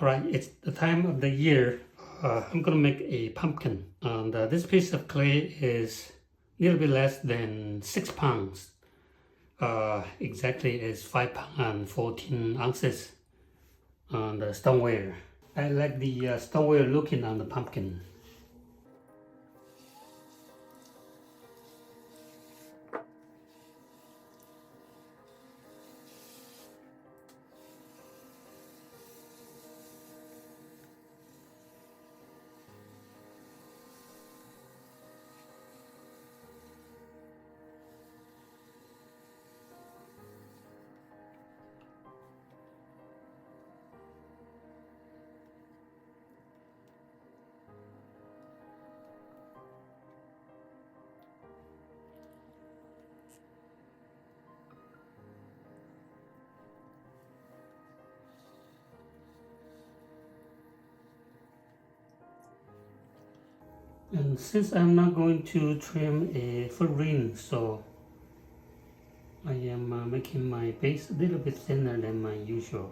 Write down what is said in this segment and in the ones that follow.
Alright, it's the time of the year. I'm gonna make a pumpkin, and this piece of clay is a little bit less than 6 pounds. Exactly is 5 pounds and 14 ounces on the stoneware. I like the stoneware looking on the pumpkin. And since I'm not going to trim a full ring, so I am making my base a little bit thinner than my usual.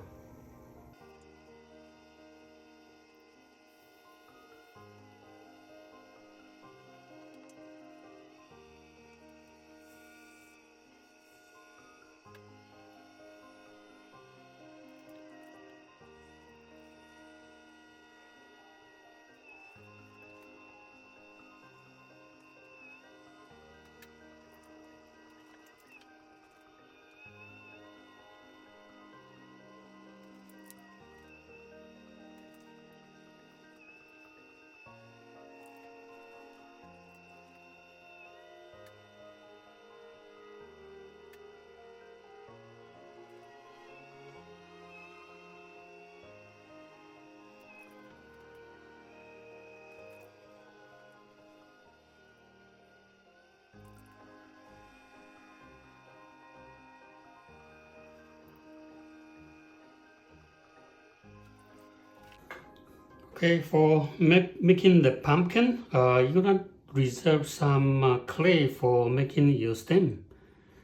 Okay, for making the pumpkin, you're gonna reserve some clay for making your stem.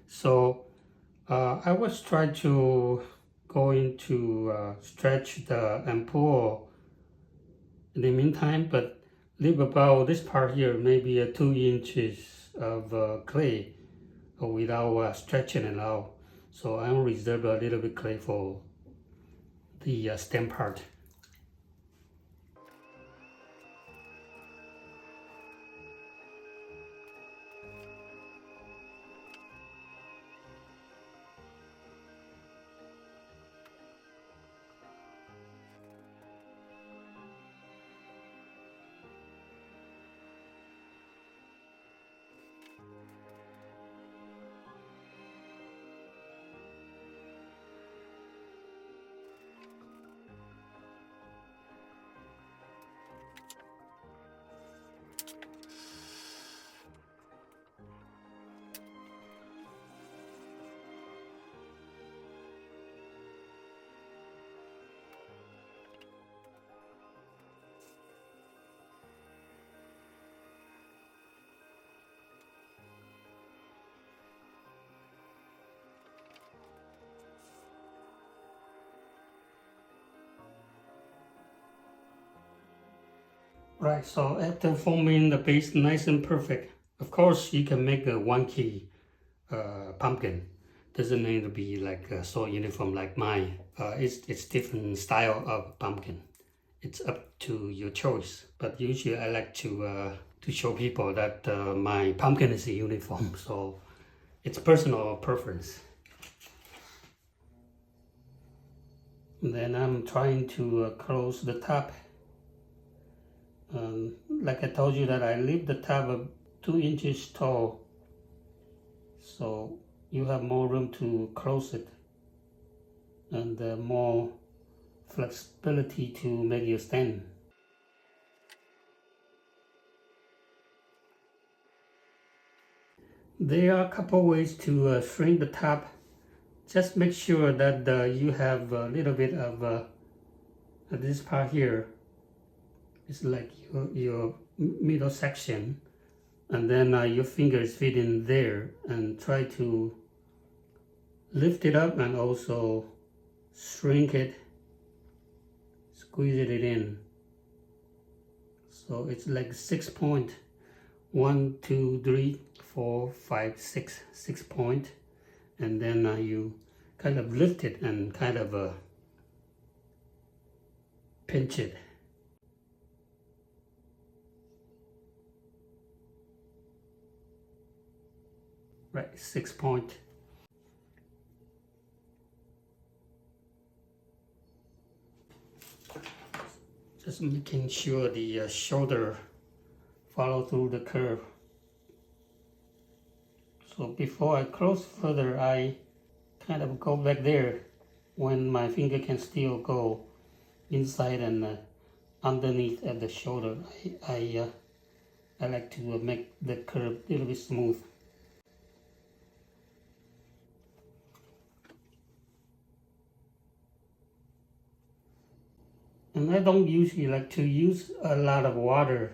So I was trying to stretch the ampoule in the meantime, but leave about this part here, maybe 2 inches of clay without stretching it out. So I'll reserve a little bit clay for the stem part. Right, so after forming the base nice and perfect, of course you can make a wonky pumpkin. Doesn't need to be like so uniform like mine. It's different style of pumpkin. It's up to your choice. But usually I like to show people that my pumpkin is uniform, so it's personal preference. And then I'm trying to close the top. Like I told you that I leave the top of 2 inches tall, so you have more room to close it and more flexibility to make your stand. There are a couple ways to shrink the top. Just make sure that you have a little bit of this part here. It's like your middle section, and then your fingers fit in there, and try to lift it up and also shrink it squeeze it in. So it's like 6 point. 1, 2, 3, 4, 5, 6. 6 point. And then you kind of lift it and kind of pinch it. Right, 6 point. Just making sure the shoulder follow through the curve. So before I close further, I kind of go back there when my finger can still go inside and underneath at the shoulder. I like to make the curve a little bit smooth. And I don't usually like to use a lot of water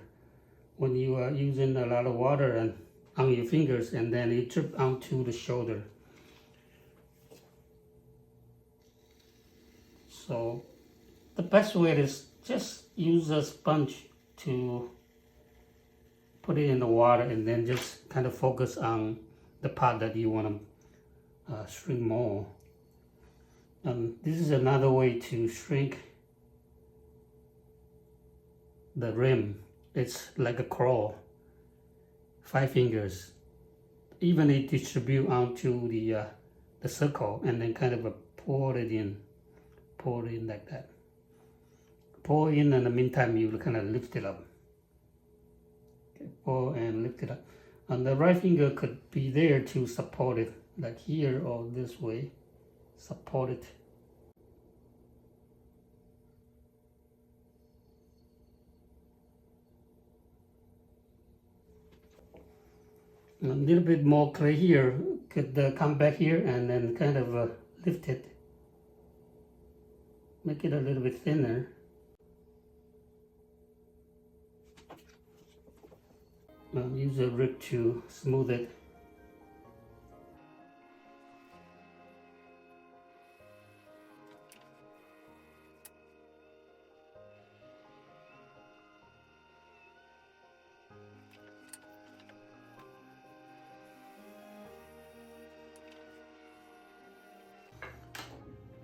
when you are using a lot of water and on your fingers and then it drip onto the shoulder. So the best way is just use a sponge to put it in the water and then just kind of focus on the part that you want to shrink more. And this is another way to shrink the rim. It's like a claw, 5 fingers. Even it distribute onto the circle and then kind of pour it in like that. Pour in the meantime you kind of lift it up. Okay, pour and lift it up. And the right finger could be there to support it, like here or this way, support it. A little bit more clay here, could come back here and then kind of lift it. Make it a little bit thinner. Use a rib to smooth it.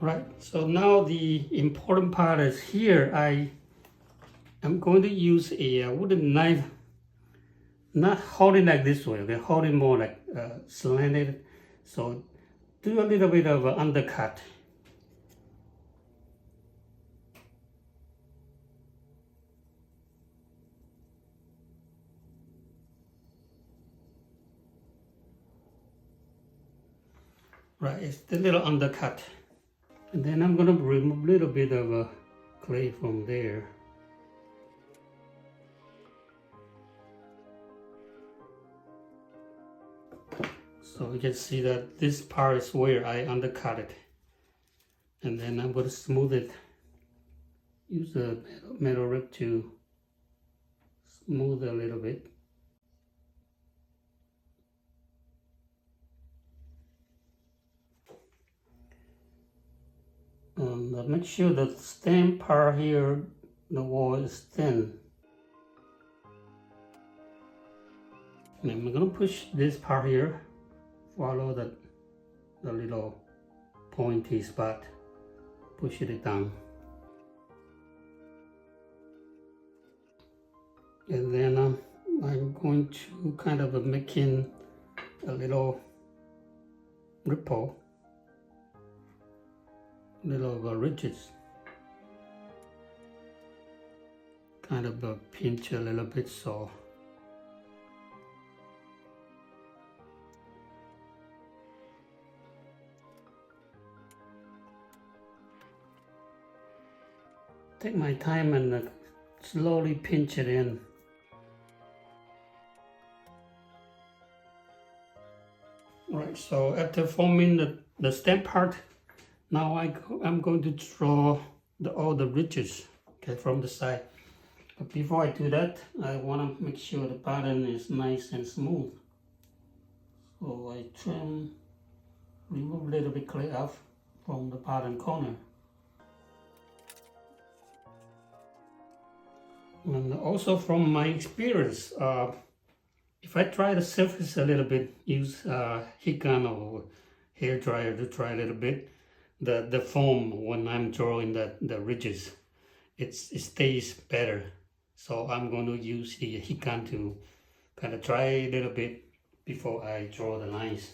Right, so now the important part is here. I'm going to use a wooden knife, not holding like this way, okay, holding more like slanted. So do a little bit of an undercut. Right, it's the little undercut. And then I'm going to remove a little bit of clay from there. So you can see that this part is where I undercut it. And then I'm going to smooth it. Use a metal rib to smooth a little bit. Make sure the stem part here, the wall is thin. And I'm going to push this part here, follow the little pointy spot, push it down. And then I'm going to kind of make in a little ripple. Little ridges, kind of pinch a little bit, so take my time and slowly pinch it in. Right, so after forming the stem part, now I'm going to draw all the ridges, okay, from the side. But before I do that, I want to make sure the pattern is nice and smooth. So I remove a little bit clay off from the pattern corner. And also from my experience, if I dry the surface a little bit, use heat gun or hair dryer to dry a little bit, the foam when I'm drawing the ridges, it stays better. So I'm going to use the heat gun to kind of dry a little bit before I draw the lines.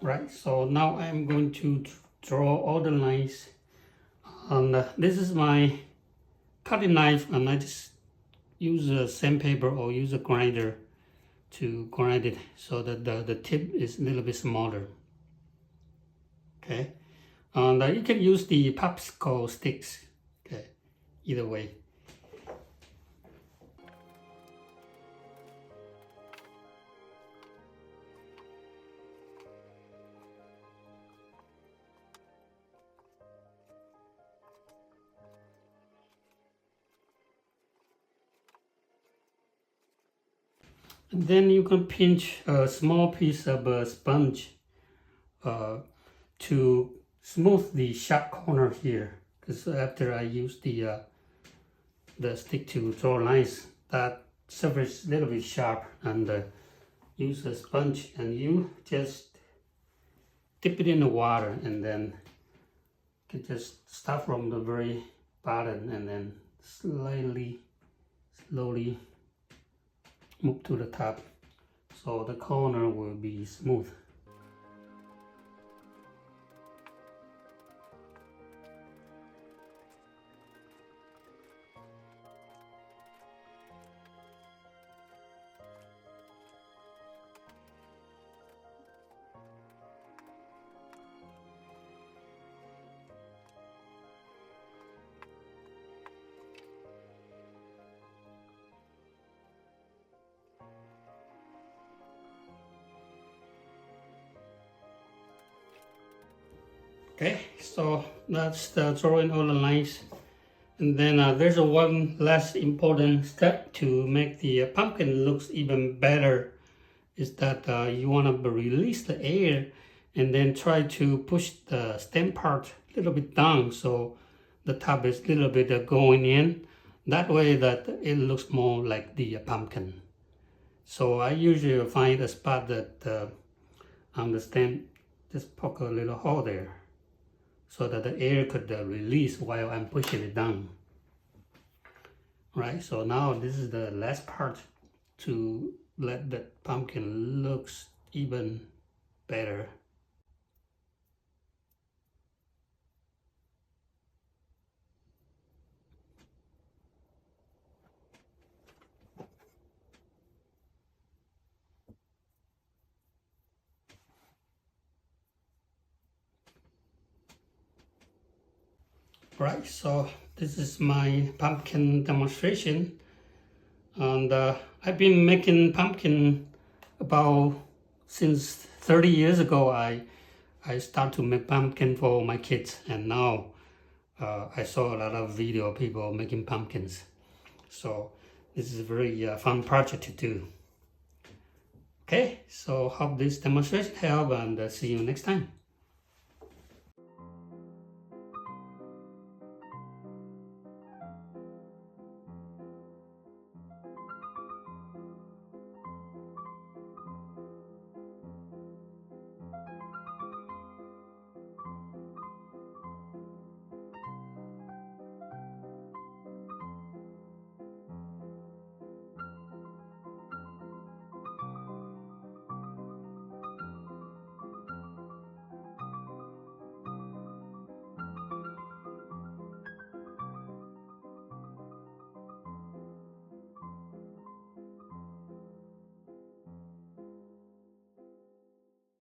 Right, so now I'm going to draw all the lines. And this is my cutting knife, and I just use a sandpaper or use a grinder to grind it so that the tip is a little bit smaller. Okay, and you can use the popsicle sticks. Okay, either way. And then you can pinch a small piece of a sponge to smooth the sharp corner here. Because after I use the stick to draw lines, that surface is a little bit sharp, and use a sponge and you just dip it in the water, and then you can just start from the very bottom and then slowly move to the top, so the corner will be smooth. Okay, so that's the drawing all the lines. And then there's one last important step to make the pumpkin looks even better, is that you want to release the air and then try to push the stem part a little bit down so the top is a little bit going in. That way that it looks more like the pumpkin. So I usually find a spot that on the stem, just poke a little hole there, so that the air could release while I'm pushing it down. Right, so now this is the last part to let the pumpkin looks even better. Right, so this is my pumpkin demonstration, and I've been making pumpkin about since 30 years ago. I started to make pumpkin for my kids, and now I saw a lot of video of people making pumpkins. So this is a very fun project to do. Okay, so hope this demonstration helped, and see you next time.